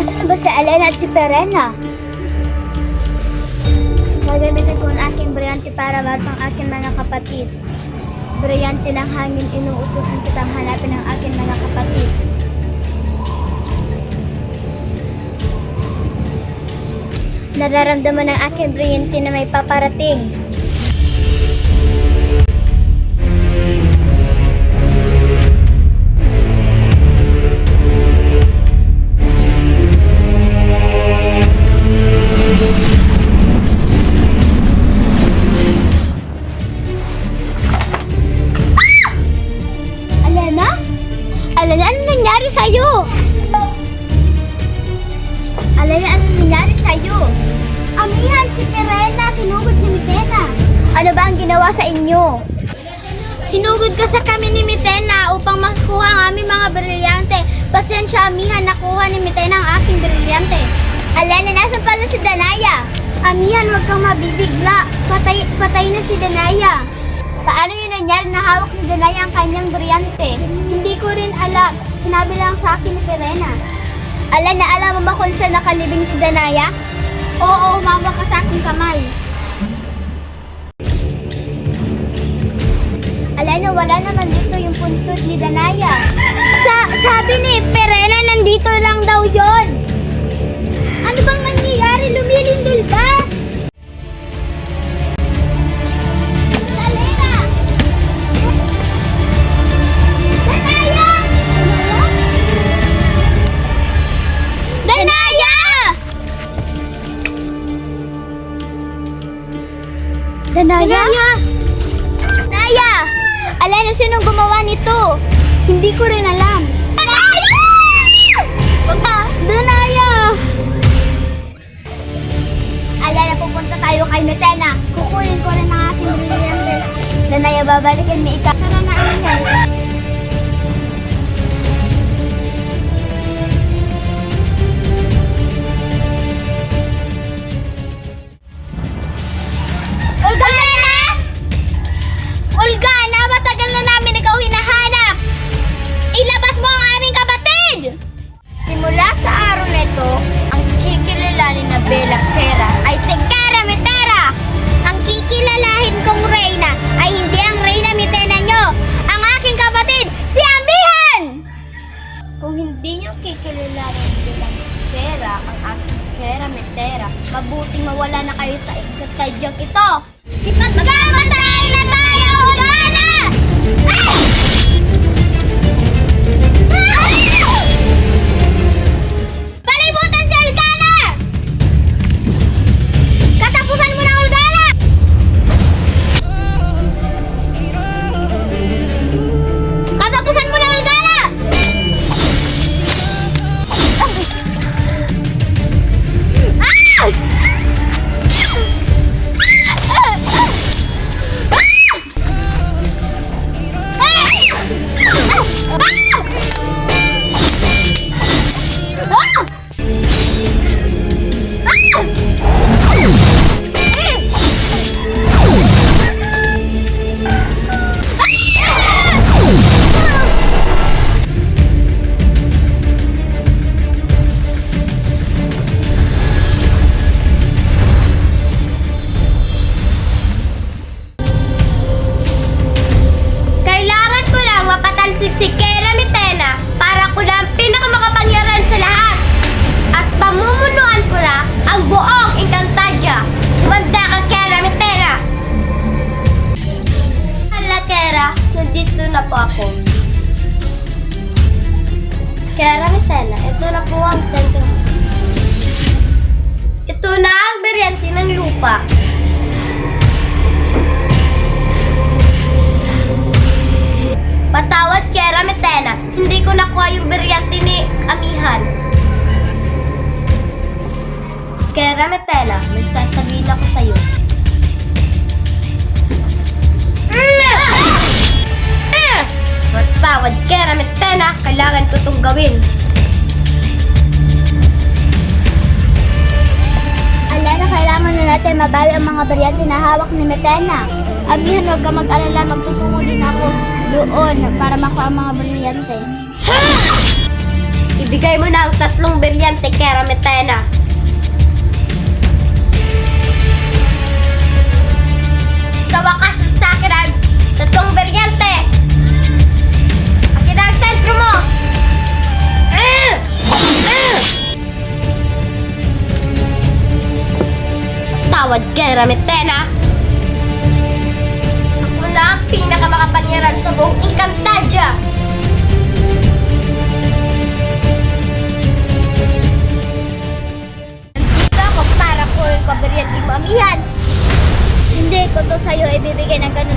Nasaan na ba si Elena at si Perena? Gagamitin ko ang aking brilyante para marap ang aking mga kapatid. Brilyante ng hangin, inuutosan kitang hanapin ang aking mga kapatid. Nararamdaman ng aking brilyante na may paparating. Alena, ano nangyari sa'yo? Alena, ano nangyari sa'yo? Amihan, si Perena, sinugod si Mitena. Ano ba ang ginawa sa inyo? Sinugod ka sa kami ni Mitena upang makuha ang aming mga brilyante. Pasensya, Amihan, nakuha ni Mitena ang aking brilyante. Alena, nasa pala si Danaya? Amihan, huwag kang mabibigla. Patay na si Danaya. Paano yun nangyari na hawak ni Danaya ang kanyang brilyante? Hindi ko rin alam. Sinabi lang sa akin ni Perena. Alena, alam mo ba kung saan nakalibing si Danaya? Oo, humawak ka sa aking kamay. Alena, wala naman dito yung puntod ni Danaya. Sabi ni Perena, nandito lang daw yon. Ano bang nangyayari? Lumilindol ba? Danaya? Danaya! Alena, sinong gumawa nito? Hindi ko rin alam. Danaya! Danaya! Alena, pupunta tayo kay Mitena. Kukunin ko rin ang aking brilyante. Danaya, babalikin mo ikaw. Tara na, Alena. Olga, matagal na namin ikaw hinahanap. Ilabas mo ang aming kapatid! Simula sa araw na ito, ang kikilalanin na Belang Tera ay si Kera Mitera. Ang kikilalahin kong Reyna ay hindi ang Reyna Mitena nyo, ang aking kapatid, si Amihan! Kung hindi nyo kikilalanin Belang Tera ang aking Kera Mitera, mabuting mawala na kayo sa ikatadyang ito. Magkamatay na tayo! Olgana! Palibutan si Olgana! Katapusan mo na, Olgana! Katapusan mo na, Olgana! Si Kera Mitena para ko na ang pinakamakapangyarihan sa lahat at pamumunuan ko na ang buong Encantadia. Manda ka, Kera Mitena! Hala, Kera, nandito na po ako. Kera Mitena, ito na po ang sentro. Ito na ang brilyante ng lupa. Patawad, Kera Mitena. Hindi ko nakuha yung brilyante ni Amihan. Kera Mitena, may sasabihin ako sa'yo. Patawad, Kera Mitena. Kailangan ko itong gawin. Alena, kailangan na natin mabawi ang mga brilyante na hawak ni Mitena. Amihan, huwag ka mag-alala. Magtutungo din ako doon para makuha ang mga brilyante. Bigay mo na ang 3 brilyante kay Ramitena. Sa wakas, sa akin ang 3 brilyante. Akin ang sentro mo. Tawad kay Ramitena. Ako na ang pinakamakapangyarihan sa buong Encantadia. Nandito ako para ko yung kabriyan ni Mamihan. Hindi ko to sa'yo ibibigay ng ganun